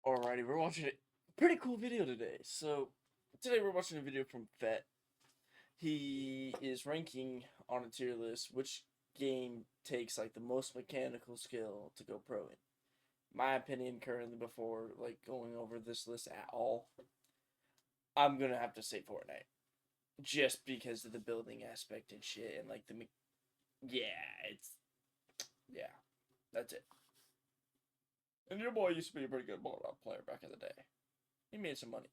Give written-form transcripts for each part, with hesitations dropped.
Alrighty, we're watching a pretty cool video today. So, today we're watching a video from Fett. He is ranking on a tier list which game takes like the most mechanical skill to go pro in. My opinion currently, before like going over this list at all, I'm gonna have to say Fortnite. Just because of the building aspect and shit and like yeah, that's it. And your boy used to be a pretty good ball player back in the day. He made some money.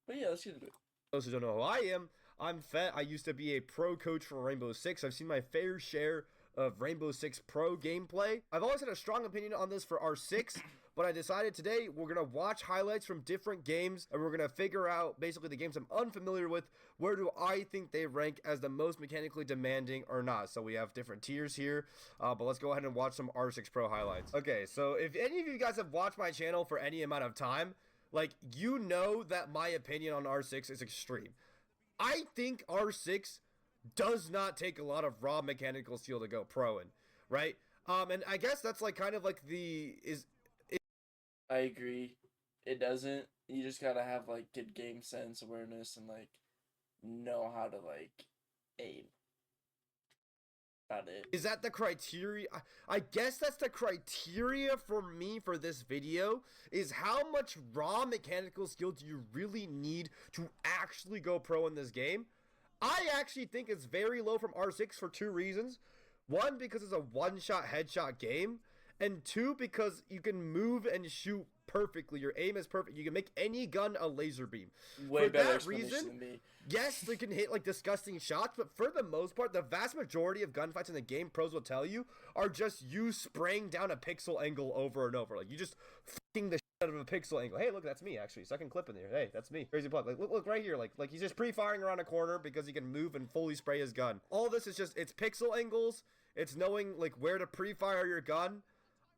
But yeah, let's get into it. Those who don't know who I am, I'm Fett. I used to be a pro coach for Rainbow Six. I've seen my fair share of Rainbow Six Pro gameplay. I've always had a strong opinion on this for R6, but I decided today we're going to watch highlights from different games, and we're going to figure out basically the games I'm unfamiliar with, where do I think they rank as the most mechanically demanding or not. So we have different tiers here, but let's go ahead and watch some R6 Pro highlights. Okay, so if any of you guys have watched my channel for any amount of time, like, you know that my opinion on R6 is extreme. I think R6 does not take a lot of raw mechanical skill to go pro in, right? And I guess that's like kind of like I agree. It doesn't. You just gotta have like good game sense, awareness, and like know how to like aim. About it. Is that the criteria? I guess that's the criteria for me for this video, is how much raw mechanical skill do you really need to actually go pro in this game? I actually think it's very low from R6 for two reasons. One, because it's a one-shot headshot game, and two, because you can move and shoot perfectly. Your aim is perfect. You can make any gun a laser beam. Way For better that reason, than me. yes, they can hit like disgusting shots, but for the most part, the vast majority of gunfights in the game, pros will tell you, are just you spraying down a pixel angle over and over. Like, you just fucking the shit out of a pixel angle. Hey, look, that's me actually. Second clip in there. Hey, that's me. Crazy plug. Like, look right here. Like he's just pre-firing around a corner because he can move and fully spray his gun. All this is just, it's pixel angles. It's knowing like where to pre-fire your gun.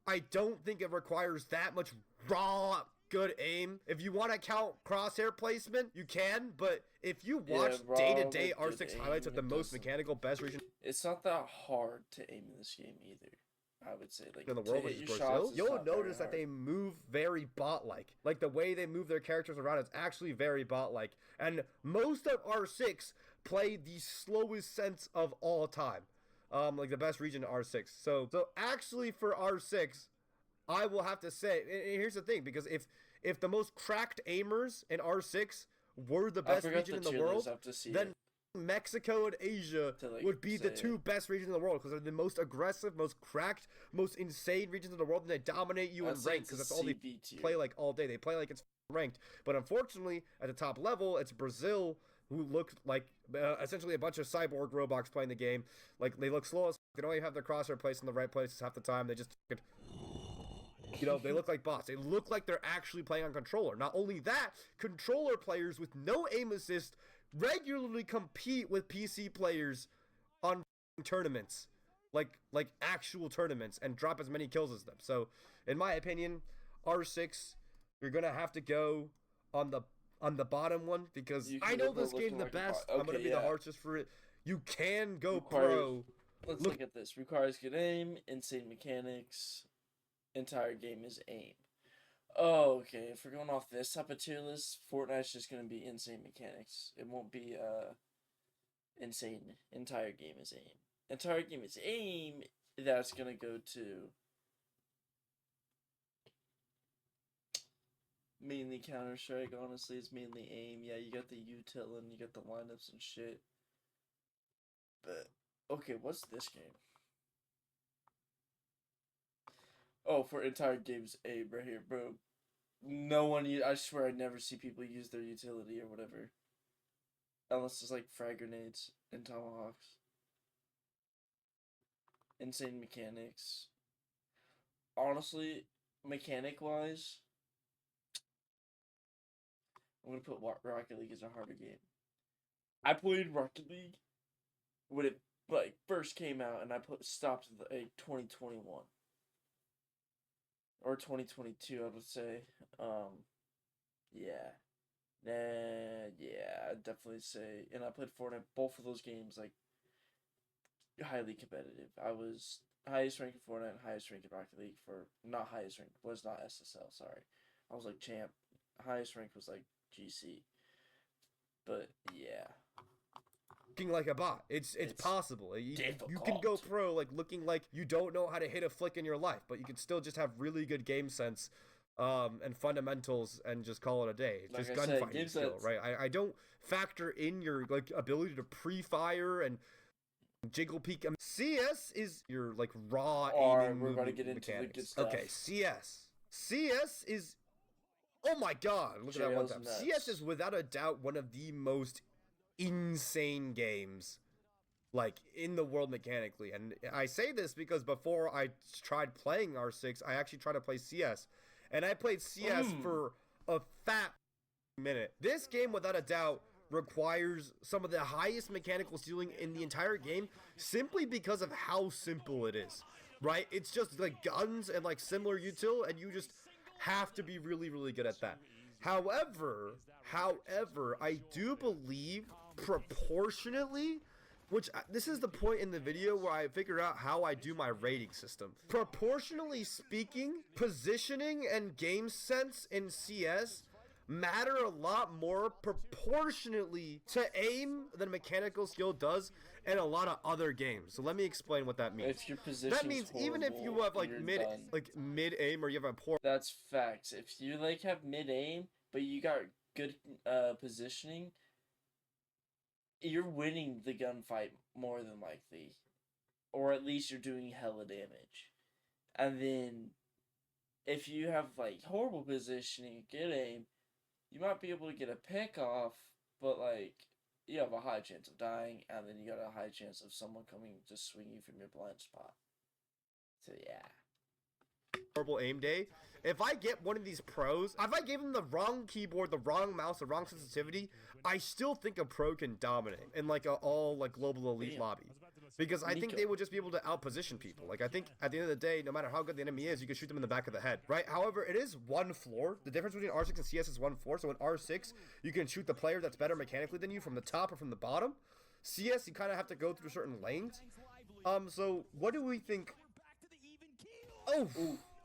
I don't think it requires that much raw good aim. If you want to count crosshair placement, you can, but if you watch day-to-day R6 highlights of the most mechanical best region, it's not that hard to aim in this game either. I would say, like, in the world, which is Brazil, you'll notice that they move very bot-like. Like, the way they move their characters around is actually very bot-like. And most of R6 play the slowest sense of all time. Like the best region R6. So actually for R6, I will have to say, and here's the thing, because if the most cracked aimers in R6 were the best region in the world, then Mexico and Asia would be the two best regions in the world, because they're the most aggressive, most cracked, most insane regions in the world, and they dominate you in rank, because that's all they play like all day. They play like it's ranked. But unfortunately, at the top level, it's Brazil, who look like essentially a bunch of cyborg robots playing the game. Like, they look slow as they don't even have their crosshair placed in the right places half the time. They just, you know, they look like bots. They look like they're actually playing on controller. Not only that, controller players with no aim assist regularly compete with PC players on tournaments, like actual tournaments, and drop as many kills as them. So, in my opinion, R6, you're gonna have to go on the bottom one, because I know this game the best. I'm gonna be the harshest for it. You can go pro. Let's look at this. Requires good aim, insane mechanics. Entire game is aim. Oh, okay. If we're going off this type of tier list, Fortnite's just gonna be insane mechanics. It won't be insane. Entire game is aim. Entire game is aim. That's gonna go to mainly Counter-Strike. Honestly, it's mainly aim. Yeah, you got the util and you got the lineups and shit. But okay, what's this game? Oh, for entire games aim right here, bro. No one, I swear I never see people use their utility or whatever. Unless it's like frag grenades and tomahawks. Insane mechanics. Honestly, mechanic-wise, I'm gonna put Rocket League as a harder game. I played Rocket League when it like first came out, and I stopped at like 2021 or 2022, I would say. Yeah. Yeah, I'd definitely say. And I played Fortnite, both of those games, like, highly competitive. I was highest ranked in Fortnite and highest ranked in Rocket League for, not highest ranked, was not SSL, sorry. I was like champ. Highest rank was like GC. But yeah. Looking like a bot. It's possible. You can go pro like looking like you don't know how to hit a flick in your life, but you can still just have really good game sense and fundamentals and just call it a day. It's just gunfighting skill, right? I don't factor in your like ability to pre-fire and jiggle peek. CS is your like raw aiming we're about to movement get into mechanics. the good stuff. Okay, CS is, oh my god, look at that one time. CS is without a doubt one of the most insane games like in the world mechanically, and I say this because before I tried playing R6, I actually tried to play CS, and I played CS for a fat minute. This game without a doubt requires some of the highest mechanical ceiling in the entire game simply because of how simple it is, right? It's just like guns and like similar util, and you just have to be really, really good at that. However, I do believe proportionately, which this is the point in the video where I figure out how I do my rating system. Proportionally speaking, positioning and game sense in CS matter a lot more proportionately to aim than mechanical skill does in a lot of other games. So let me explain what that means. If your position that means even if you have like mid aim or you have a poor, that's facts. If you like have mid aim but you got good positioning, you're winning the gunfight more than likely, or at least you're doing hella damage. And then if you have like horrible positioning, good aim, you might be able to get a pick off, but like you have a high chance of dying, and then you got a high chance of someone coming to swing you from your blind spot. So yeah. Horrible aim day. If I get one of these pros, if I gave them the wrong keyboard, the wrong mouse, the wrong sensitivity, I still think a pro can dominate in like a all like global elite lobby. Because I think they would just be able to outposition people. Like, I think at the end of the day, no matter how good the enemy is, you can shoot them in the back of the head, right? However, it is one floor. The difference between R6 and CS is one floor. So in R6, you can shoot the player that's better mechanically than you from the top or from the bottom. CS, you kind of have to go through certain lanes. So what do we think? Oh,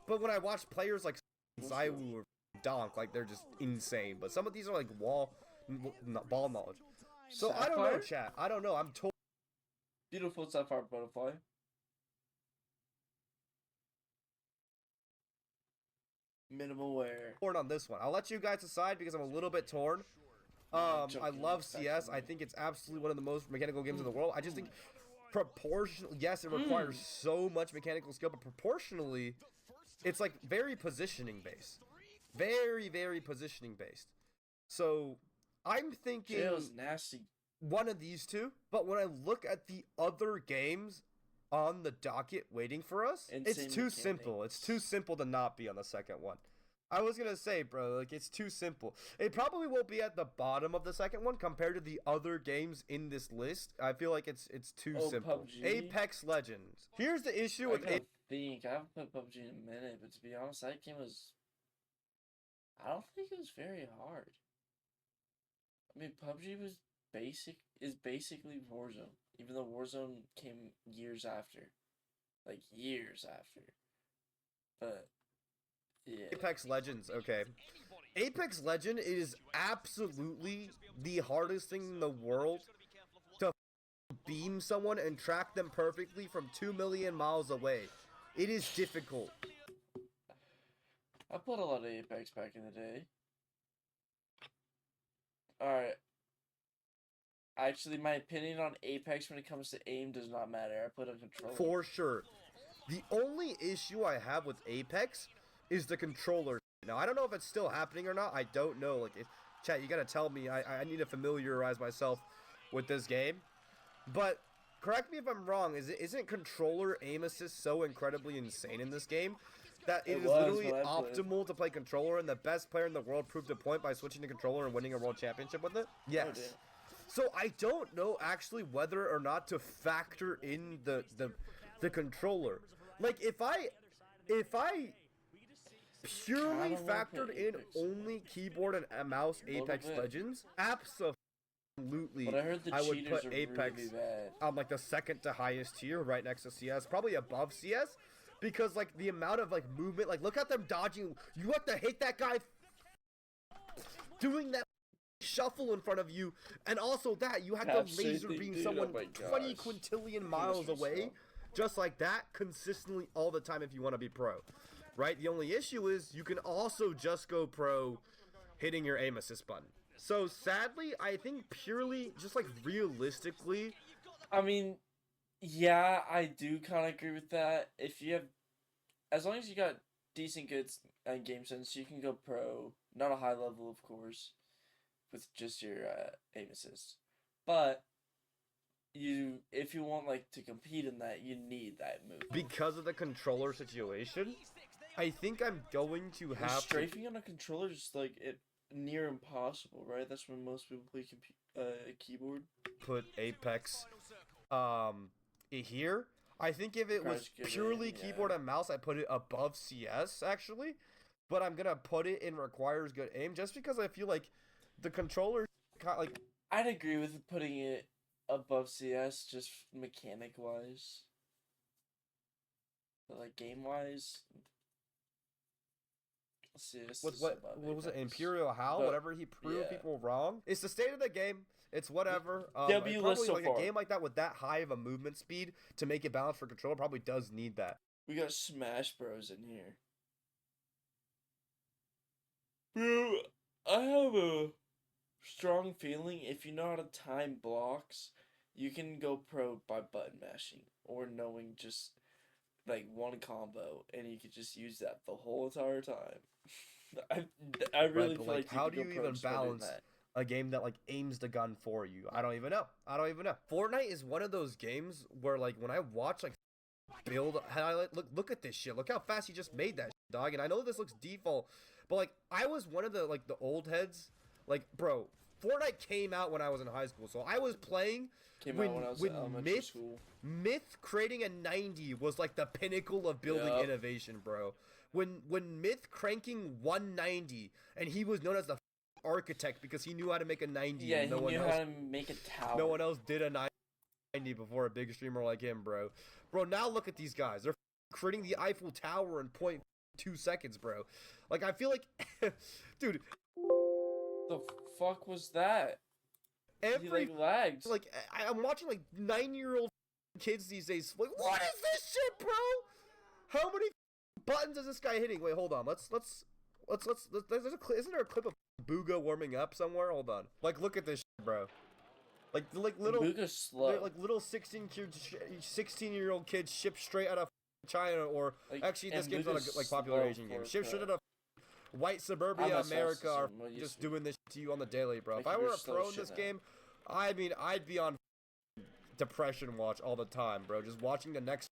but when I watch players like Zaiwu or Donk, like, they're just insane. But some of these are like ball knowledge. So Sapphire? I don't know, chat. I don't know. I'm told. Beautiful Sapphire Butterfly. Minimal wear. Torn on this one. I'll let you guys decide because I'm a little bit torn. I love CS. I think it's absolutely one of the most mechanical games in the world. I just think proportionally, yes, it requires so much mechanical skill, but proportionally, it's like very positioning based. Very, very positioning based. So I'm thinking Jail's nasty. One of these two, but when I look at the other games on the docket waiting for us, it's too simple. It's too simple to not be on the second one. I was gonna say, bro, like, it's too simple. It probably won't be at the bottom of the second one compared to the other games in this list. I feel like it's too simple. PUBG? Apex Legends. Here's the issue with I haven't played PUBG in a minute, but to be honest, that game was. I don't think it was very hard. I mean, PUBG is basically Warzone, even though Warzone came years after, like years after. But yeah. Apex Legends, okay. Apex Legend is absolutely the hardest thing in the world to beam someone and track them perfectly from 2 million miles away. It is difficult. I played a lot of Apex back in the day. Alright. Actually, my opinion on Apex when it comes to aim does not matter. I put a controller. For sure. The only issue I have with Apex is the controller. Now, I don't know if it's still happening or not. I don't know. Like, chat, you gotta tell me. I need to familiarize myself with this game. But correct me if I'm wrong. Isn't controller aim assist so incredibly insane in this game that it is literally optimal to play controller, and the best player in the world proved a point by switching to controller and winning a world championship with it? Yes. Oh, so I don't know actually whether or not to factor in the controller. Like, if I purely factored in only keyboard and mouse Apex Legends, absolutely, I would put Apex on like the second to highest tier, right next to CS, probably above CS, because like the amount of like movement, like look at them dodging. You have to hit that guy doing that shuffle in front of you, and also that you had to laser beam someone 20 quintillion miles away, just like that, consistently all the time if you want to be pro, right? The only issue is you can also just go pro hitting your aim assist button. So sadly, I think purely, just like realistically, I mean, yeah, I do kind of agree with that. If you have, as long as you got decent good game sense, you can go pro. Not a high level, of course, with just your aim assist. But if you want like to compete in that, you need that move. Because of the controller situation, I think I'm going to have strafing on a controller is like near impossible, right? That's when most people play keyboard. Put Apex here. I think if it was purely keyboard and mouse, I put it above CS actually, but I'm gonna put it in requires good aim just because I feel like the controller like. I'd agree with putting it above CS just mechanic wise, but like game wise. What was it? Imperial How? Whatever he proved people wrong. It's the state of the game. It's whatever. Probably like a game like that with that high of a movement speed to make it balanced for controller probably does need that. We got Smash Bros in here. Bro, I have a strong feeling if you know how to time blocks, you can go pro by button mashing or knowing just like one combo, and you could just use that the whole entire time. I really feel like how do you even balance a game that like aims the gun for you? I don't even know. Fortnite is one of those games where like when I watch like build highlight, look at this shit. Look how fast he just made that shit, dog. And I know this looks default, but like I was one of the like the old heads. Like bro, Fortnite came out when I was in high school, so I was playing when I was in elementary school. Myth creating a 90 was like the pinnacle of building innovation, bro. When Myth cranking 190, and he was known as the architect because he knew how to make a 90. Yeah, and he knew how to make a tower. No one else did a 90 before a big streamer like him, bro. Bro, now look at these guys. They're creating the Eiffel Tower in 0.2 seconds, bro. Like, I feel like, dude. The fuck was that? He like lags. Like, I'm watching like 9-year-old kids these days. Like, what is this shit, bro? How many buttons is this guy hitting? Wait, hold on. Let's isn't there a clip of Booga warming up somewhere? Hold on. Like, look at this shit, bro. Like little Booga's slow. Like little 16-year-old kids shipped straight out of China, or like, actually this game's not a like popular Asian game. Shipped straight out of white suburbia America are just doing this to you on the daily, bro. If I were a pro in this game, I mean, I'd be on depression watch all the time, bro. Just watching the next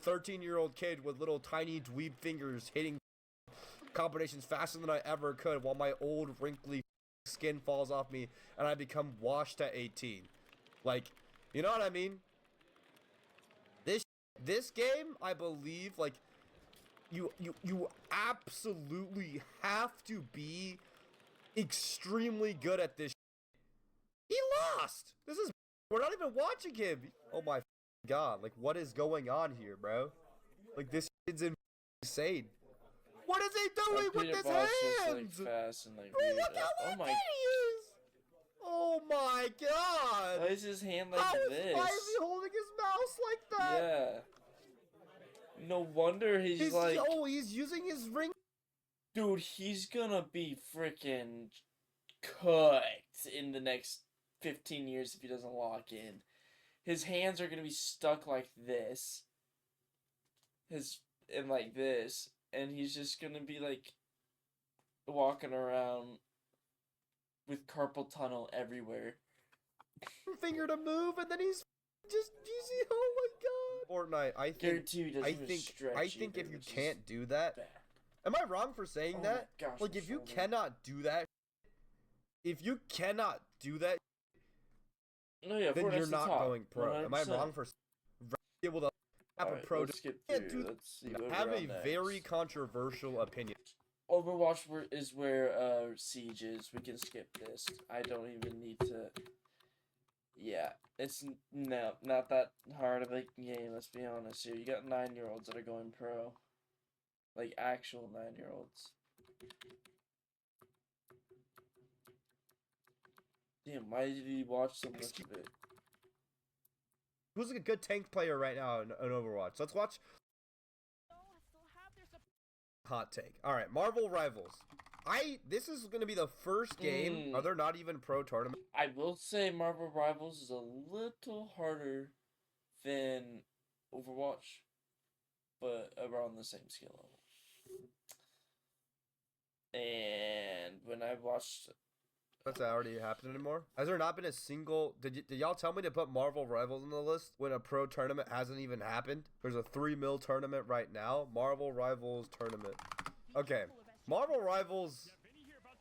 13-year-old kid with little tiny dweeb fingers hitting combinations faster than I ever could while my old wrinkly skin falls off me and I become washed at 18. Like, you know what I mean? This game, I believe, like, you absolutely have to be extremely good at this. He lost. We're not even watching him. Oh my god, like, what is going on here, bro? Like, this kid's insane. What is he doing with his hands? Like, fast and, like, bro, look how he is. Oh my god. Why is his hand like this? Why is he holding his mouse like that? Yeah. No wonder he's like... Oh, he's using his ring. Dude, he's gonna be freaking cooked in the next 15 years if he doesn't lock in. His hands are gonna be stuck like this. And like this. And he's just gonna be like walking around with carpal tunnel everywhere. Finger to move, and then he's just easy. Oh my god. Fortnite, I think if you can't do that, am I wrong for saying that? Gosh, like, if you cannot do that, no, yeah, then you're not going pro. 100%. Am I wrong for able to have a pro? Let's see I have a very controversial opinion. Overwatch is where Siege is. We can skip this. I don't even need to. Yeah, it's not that hard of a game. Let's be honest here. You got 9-year-olds that are going pro, like actual 9-year-olds. Damn, why did he watch so much of it? Who's a good tank player right now in Overwatch? Let's watch. Hot take. All right, Marvel Rivals. This is going to be the first game. Are there not even pro tournaments? I will say Marvel Rivals is a little harder than Overwatch, but around the same skill level. And when I watched, That's already happened anymore. Has there not been a single? Did y'all tell me to put Marvel Rivals on the list when a pro tournament hasn't even happened? There's a 3 mil tournament right now. Marvel Rivals tournament. Okay, Marvel Rivals.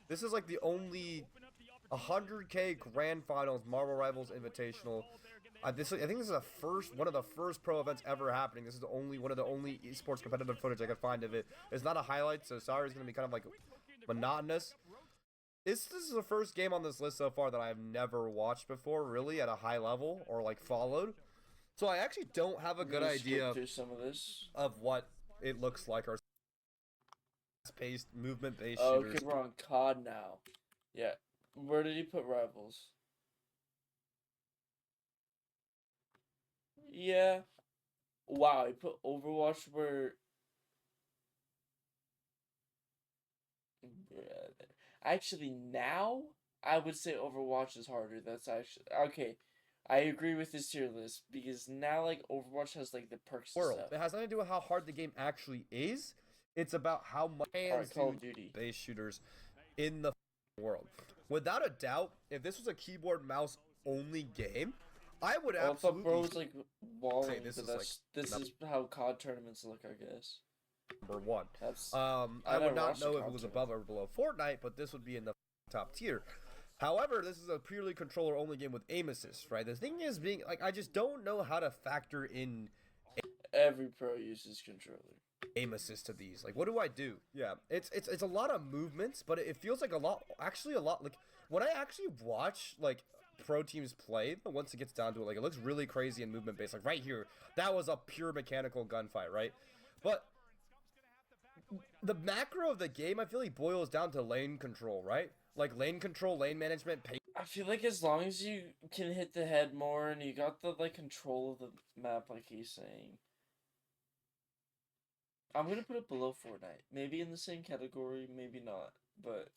This is like the only 100K Grand Finals Marvel Rivals Invitational. I think this is one of the first pro events ever happening. This is one of the only esports competitive footage I could find of it. It's not a highlight, so sorry, it's gonna be kind of like monotonous. This is the first game on this list so far that I've never watched before, really, at a high level or like followed. So I actually don't have a good idea of what it looks like or paced movement-based shooters. Okay, we're on COD now. Yeah, where did he put Rivals? Yeah. Wow, he put Overwatch where. Actually, now I would say Overwatch is harder. That's actually okay. I agree with this tier list because now like Overwatch has like the perks. World. Stuff. It has nothing to do with how hard the game actually is. It's about how much Call of Duty base shooters in the world. Without a doubt, if this was a keyboard mouse only game, I would absolutely. Bro was like walling. This is how COD tournaments look, I guess. Number 1. I would not know if it was above or below Fortnite, but this would be in the top tier. However, this is a purely controller only game with aim assist, right? The thing is, being like, I just don't know how to factor in. Every pro uses controller. Aim assist to these. Like, what do I do? Yeah, it's a lot of movements, but it feels like a lot. Like when I actually watch like pro teams play, once it gets down to it, like it looks really crazy and movement based. Like right here, that was a pure mechanical gunfight, right? But the macro of the game, I feel like boils down to lane control, right? Like lane control, lane management. I feel like as long as you can hit the head more and you got the like control of the map, like he's saying. I'm gonna put it below Fortnite. Maybe in the same category, maybe not. But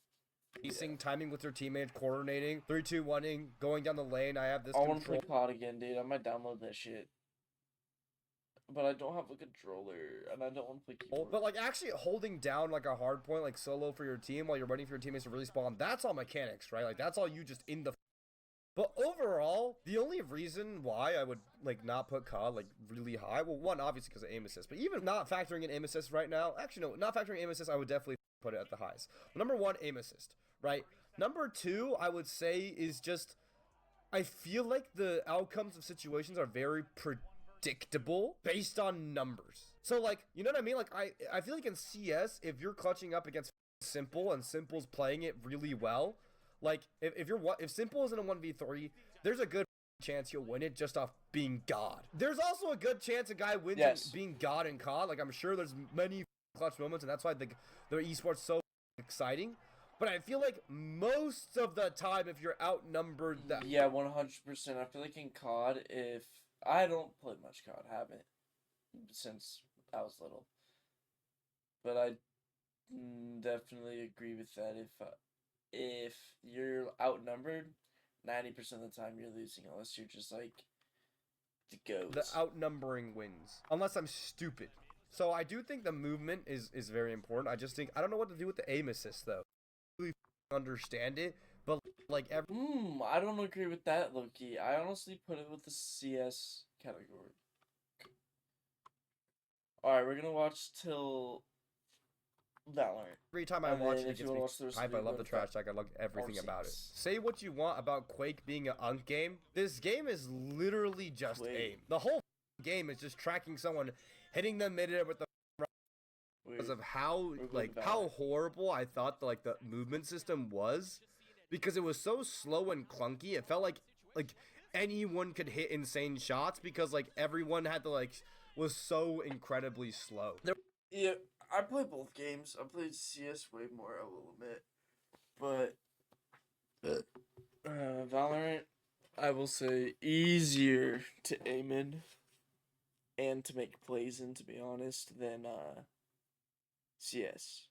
pacing, timing with your teammates, coordinating, 3, 2, 1-ing, going down the lane. I have this. I want to play COD again, dude. I might download that shit. But I don't have a controller, and I don't want to play keyboard. But like actually holding down like a hard point, like solo for your team while you're waiting for your teammates to really spawn. That's all mechanics, right? Like that's all you just in the. But overall, the only reason why I would like not put COD like really high, well, one obviously because of aim assist, but even not factoring in aim assist right now, actually no, not factoring aim assist, I would definitely put it at the highs. Number 1, aim assist, right? Number 2, I would say is just, I feel like the outcomes of situations are very predictable based on numbers. So like, you know what I mean? Like I feel like in CS, if you're clutching up against Simple and Simple's playing it really well. Like, if Simple isn't a 1v3, there's a good chance you'll win it just off being God. There's also a good chance a guy wins being God in COD. Like, I'm sure there's many clutch moments, and that's why the esports so exciting. But I feel like most of the time, if you're outnumbered... Yeah, 100%. I feel like in COD, if... I don't play much COD, haven't. Since I was little. But I definitely agree with that. If you're outnumbered, 90% of the time you're losing, unless you're just like the GOAT. The outnumbering wins, unless I'm stupid. So I do think the movement is very important. I just think I don't know what to do with the aim assist though. I really understand it, but like I don't agree with that, Loki. I honestly put it with the CS category. All right, we're gonna watch till Valorant. Every time I watch it, it gets me hype. I love the trash talk. I love everything about it. Say what you want about Quake being an unk game. This game is literally just aim. The whole game is just tracking someone, hitting them mid-air with the because of how horrible I thought the movement system was, because it was so slow and clunky. It felt like anyone could hit insane shots because like everyone had to was so incredibly slow. Yeah. I play both games. I played CS way more, I will admit. But Valorant, I will say easier to aim in and to make plays in, to be honest, than CS.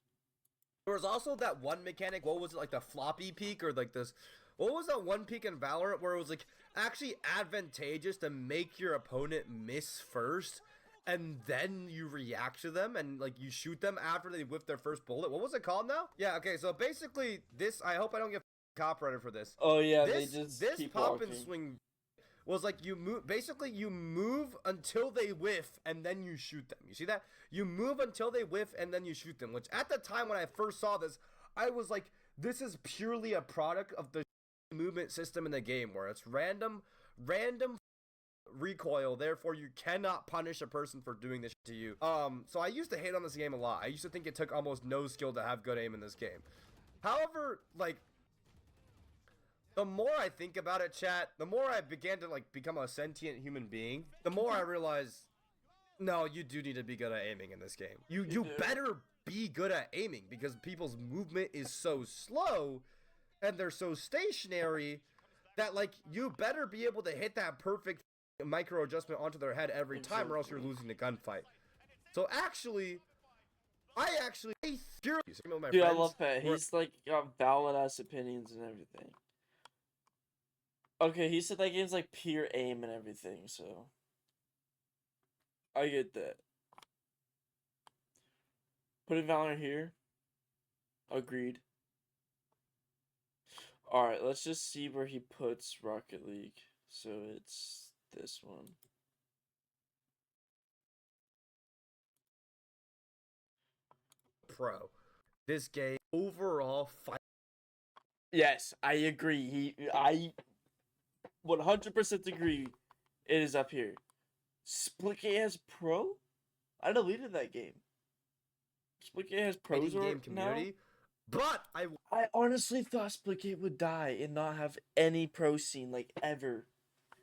There was also that one mechanic, what was it, like the floppy peak or like this, what was that one peak in Valorant where it was like actually advantageous to make your opponent miss first and then you react to them and like you shoot them after they whip their first bullet? What was it called now? Yeah, okay, so basically this, I hope I don't get copyrighted for this. Oh yeah, this, they just this keep pop walking. and swing was like you move, basically you move until they whiff and then you shoot them. You see that? You move until they whiff and then you shoot them, which at the time when I first saw this, I was like, this is purely a product of the movement system in the game where it's random recoil, therefore you cannot punish a person for doing this to you. So I used to hate on this game a lot. I used to think it took almost no skill to have good aim in this game. However, like, the more I think about it, chat, the more I began to like become a sentient human being, the more I realize, no, you do need to be good at aiming in this game. You better be good at aiming because people's movement is so slow and they're so stationary that like you better be able to hit that perfect micro adjustment onto their head every time or else you're losing the gunfight. So actually, Dude, I love Pat. He's like got valid ass opinions and everything. Okay, he said that game's like pure aim and everything, so I get that. Putting Valorant here. Agreed. Alright, let's just see where he puts Rocket League. So it's this one. Pro. This game overall fight. Yes, I agree. I 100% agree. It is up here. Splitgate has Pro? I deleted that game. Splitgate has pros or game community. now? But I honestly thought Splitgate would die and not have any pro scene like ever.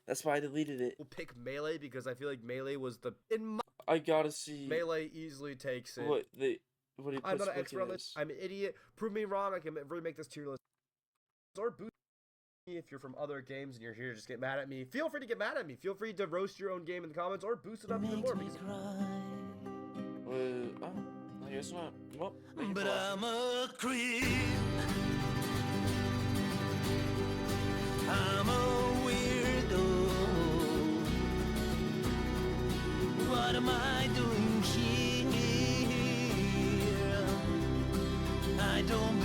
That's why I deleted it. will pick Melee because I feel like Melee was the I gotta see. Melee easily takes it. What do you I'm put not an Splitgate expert on as? this. I'm an idiot. Prove me wrong. I can really make this tier list. Or boost me if you're from other games and you're here to just get mad at me. Feel free to get mad at me. Feel free to roast your own game in the comments or boost it up even more. Because I guess not. Well, but I'm a creep. I'm a weirdo. What am I doing here? I don't